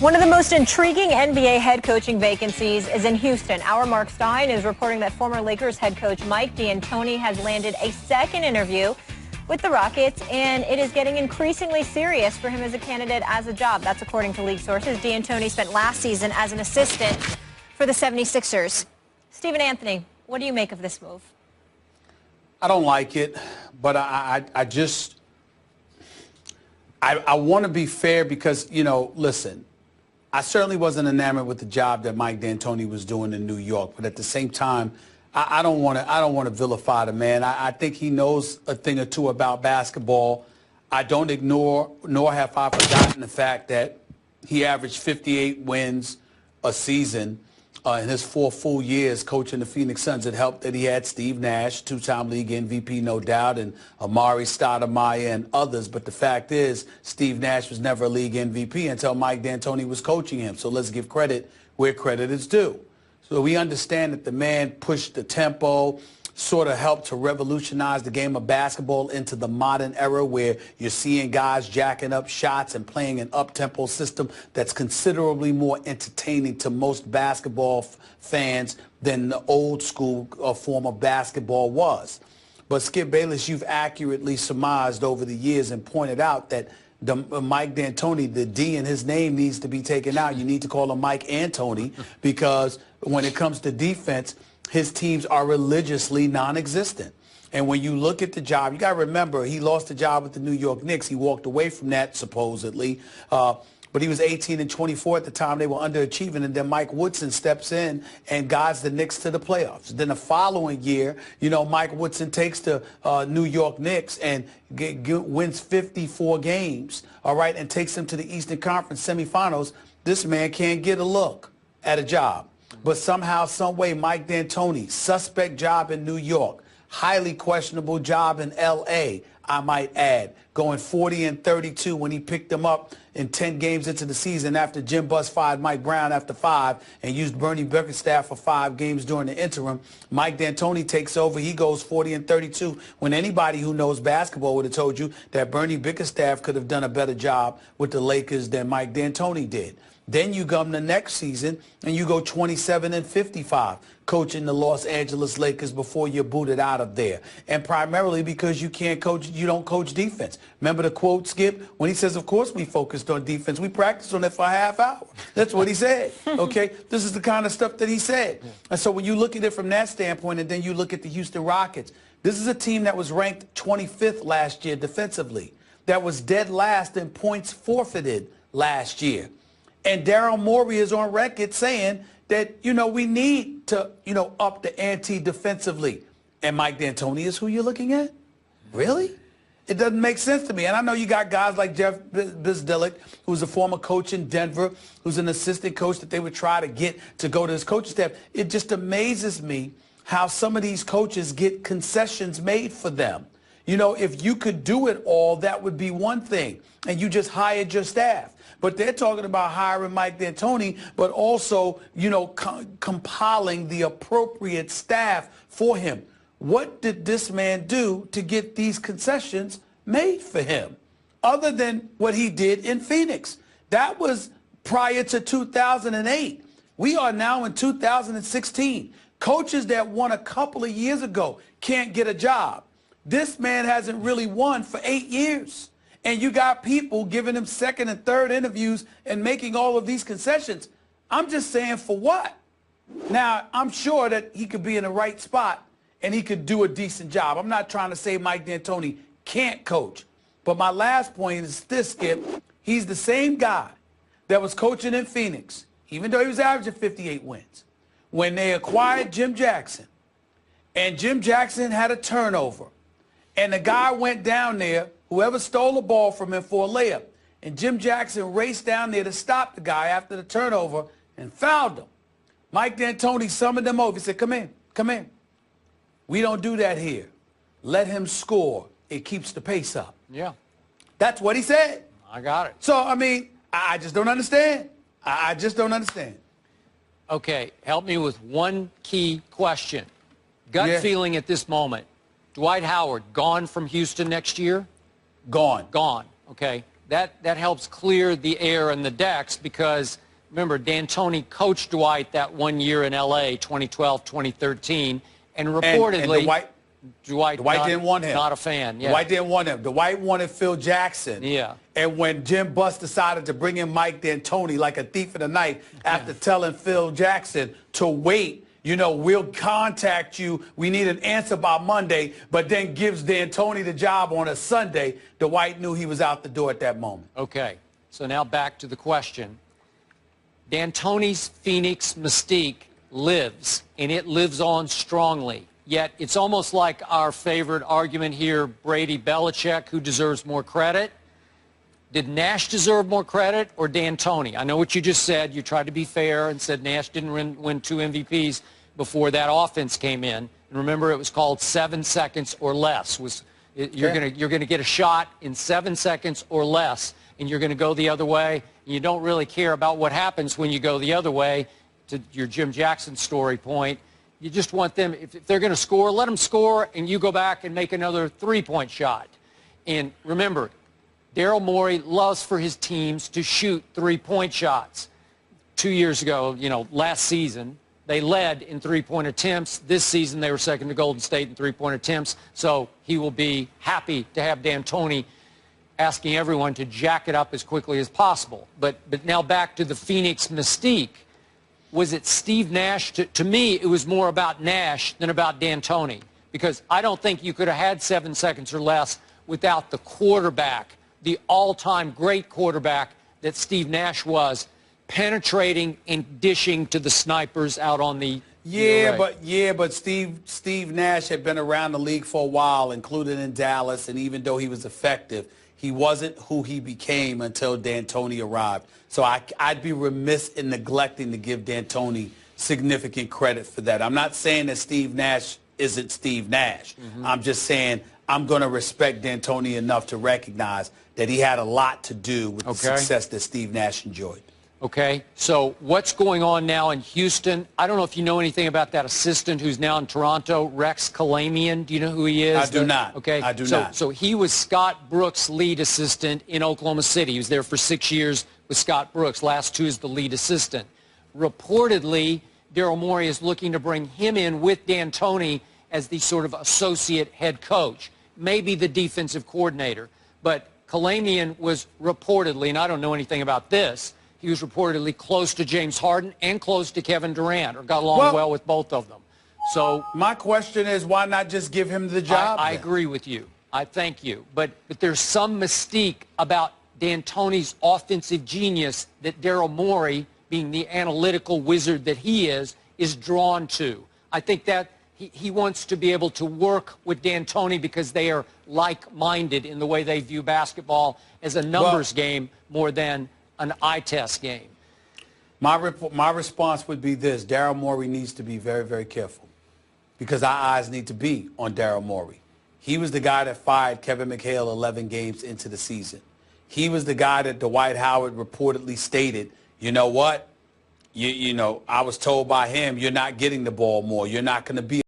One of the most intriguing NBA head coaching vacancies is in Houston. Our Mark Stein is reporting that former Lakers head coach Mike D'Antoni has landed a second interview with the Rockets, and it is getting increasingly serious for him as a candidate as a job. That's according to league sources. D'Antoni spent last season as an assistant for the 76ers. Stephen Anthony, what do you make of this move? I don't like it, but I want to be fair because, you know, listen, I certainly wasn't enamored with the job that Mike D'Antoni was doing in New York, but at the same time, I don't want to vilify the man. I think he knows a thing or two about basketball. I don't ignore, nor have I forgotten the fact that he averaged 58 wins a season in his 4 full years coaching the Phoenix Suns. It helped that he had Steve Nash, two-time league MVP, no doubt, and Amari Stoudemire and others. But the fact is, Steve Nash was never a league MVP until Mike D'Antoni was coaching him. So let's give credit where credit is due. So we understand that the man pushed the tempo, sort of helped to revolutionize the game of basketball into the modern era where you're seeing guys jacking up shots and playing an up-tempo system that's considerably more entertaining to most basketball fans than the old school form of basketball was. But Skip Bayless, you've accurately surmised over the years and pointed out that Mike D'Antoni, the D in his name needs to be taken out. You need to call him Mike Antoni because when it comes to defense, his teams are religiously non-existent. And when you look at the job, you got to remember he lost the job with the New York Knicks. He walked away from that supposedly. But he was 18 and 24 at the time. They were underachieving. And then Mike Woodson steps in and guides the Knicks to the playoffs. Then the following year, you know, Mike Woodson takes the New York Knicks and wins 54 games, all right, and takes them to the Eastern Conference semifinals. This man can't get a look at a job. But somehow, some way, Mike D'Antoni, suspect job in New York, highly questionable job in L.A., I might add, going 40 and 32 when he picked them up in 10 games into the season after Jim Buss fired Mike Brown after 5 and used Bernie Bickerstaff for 5 games during the interim. Mike D'Antoni takes over. He goes 40 and 32 when anybody who knows basketball would have told you that Bernie Bickerstaff could have done a better job with the Lakers than Mike D'Antoni did. Then you come the next season and you go 27 and 55 coaching the Los Angeles Lakers before you're booted out of there. And primarily because you don't coach defense. Remember the quote, Skip, when he says, of course we focused on defense. We practiced on it for a half hour. That's what he said. Okay? This is the kind of stuff that he said. And so when you look at it from that standpoint and then you look at the Houston Rockets, this is a team that was ranked 25th last year defensively, that was dead last in points forfeited last year. And Daryl Morey is on record saying that, you know, we need to, you know, up the ante defensively. And Mike D'Antoni is who you're looking at? Really? It doesn't make sense to me. And I know you got guys like Jeff Bzdelik, who's a former coach in Denver, who's an assistant coach that they would try to get to go to his coaching staff. It just amazes me how some of these coaches get concessions made for them. You know, if you could do it all, that would be one thing. And you just hired your staff. But they're talking about hiring Mike D'Antoni, but also, you know, compiling the appropriate staff for him. What did this man do to get these concessions made for him, other than what he did in Phoenix? That was prior to 2008. We are now in 2016. Coaches that won a couple of years ago can't get a job. This man hasn't really won for 8 years. And you got people giving him second and third interviews and making all of these concessions. I'm just saying, for what? Now, I'm sure that he could be in the right spot and he could do a decent job. I'm not trying to say Mike D'Antoni can't coach. But my last point is this, Skip. He's the same guy that was coaching in Phoenix, even though he was averaging 58 wins, when they acquired Jim Jackson. And Jim Jackson had a turnover. And the guy went down there, whoever stole the ball from him, for a layup. And Jim Jackson raced down there to stop the guy after the turnover and fouled him. Mike D'Antoni summoned them over. He said, come in, come in. We don't do that here. Let him score. It keeps the pace up. Yeah. That's what he said. I got it. So, I mean, I just don't understand. I just don't understand. Okay, help me with one key question. Gut feeling at this moment. Dwight Howard gone from Houston next year? Gone. Gone. Okay. that helps clear the air and the decks because, remember, D'Antoni coached Dwight that 1 year in L.A., 2012, 2013, and reportedly Dwight didn't want him. Not a fan. Yeah. Dwight didn't want him. Dwight wanted Phil Jackson. Yeah. And when Jim Buss decided to bring in Mike D'Antoni like a thief in the night after telling Phil Jackson to wait, we'll contact you. We need an answer by Monday, but then gives D'Antoni the job on a Sunday. Dwight knew he was out the door at that moment. Okay. So now back to the question. D'Antoni's Phoenix mystique lives, and it lives on strongly. Yet it's almost like our favorite argument here, Brady Belichick, who deserves more credit. Did Nash deserve more credit or D'Antoni? I know what you just said. You tried to be fair and said Nash didn't win 2 MVPs before that offense came in. And remember, it was called 7 seconds or less. You're gonna get a shot in 7 seconds or less, and you're going to go the other way. And you don't really care about what happens when you go the other way. To your Jim Jackson story point, you just want them, if they're going to score, let them score, and you go back and make another 3-point shot. And remember, Daryl Morey loves for his teams to shoot 3-point shots. 2 years ago, last season, they led in 3-point attempts. This season, they were second to Golden State in 3-point attempts. So he will be happy to have D'Antoni asking everyone to jack it up as quickly as possible. But now back to the Phoenix mystique. Was it Steve Nash? To me, it was more about Nash than about D'Antoni, because I don't think you could have had 7 seconds or less without the quarterback, the all-time great quarterback that Steve Nash was, penetrating and dishing to the snipers out on the but Steve Nash had been around the league for a while, including in Dallas, and even though he was effective, he wasn't who he became until D'Antoni arrived. So I'd be remiss in neglecting to give D'Antoni significant credit for that. I'm not saying that Steve Nash isn't Steve Nash. I'm just saying I'm going to respect D'Antoni enough to recognize that he had a lot to do with the success that Steve Nash enjoyed. Okay, so what's going on now in Houston? I don't know if you know anything about that assistant who's now in Toronto, Rex Kalamian. Do you know who he is? I do not. Okay, I do not. So he was Scott Brooks' lead assistant in Oklahoma City. He was there for 6 years with Scott Brooks. Last 2 as the lead assistant. Reportedly, Daryl Morey is looking to bring him in with D'Antoni as the sort of associate head coach, maybe the defensive coordinator. But Kalamian was reportedly, and I don't know anything about this, he was reportedly close to James Harden and close to Kevin Durant, or got along well with both of them. So my question is, why not just give him the job? I agree with you. I thank you. But there's some mystique about D'Antoni's offensive genius that Daryl Morey, being the analytical wizard that he is drawn to. I think that he wants to be able to work with D'Antoni because they are like-minded in the way they view basketball as a numbers game more than an eye test game. My response would be this: Daryl Morey needs to be very, very careful, because our eyes need to be on Daryl Morey. He was the guy that fired Kevin McHale 11 games into the season. He was the guy that Dwight Howard reportedly stated, you know what, I was told by him, you're not getting the ball more. You're not going to be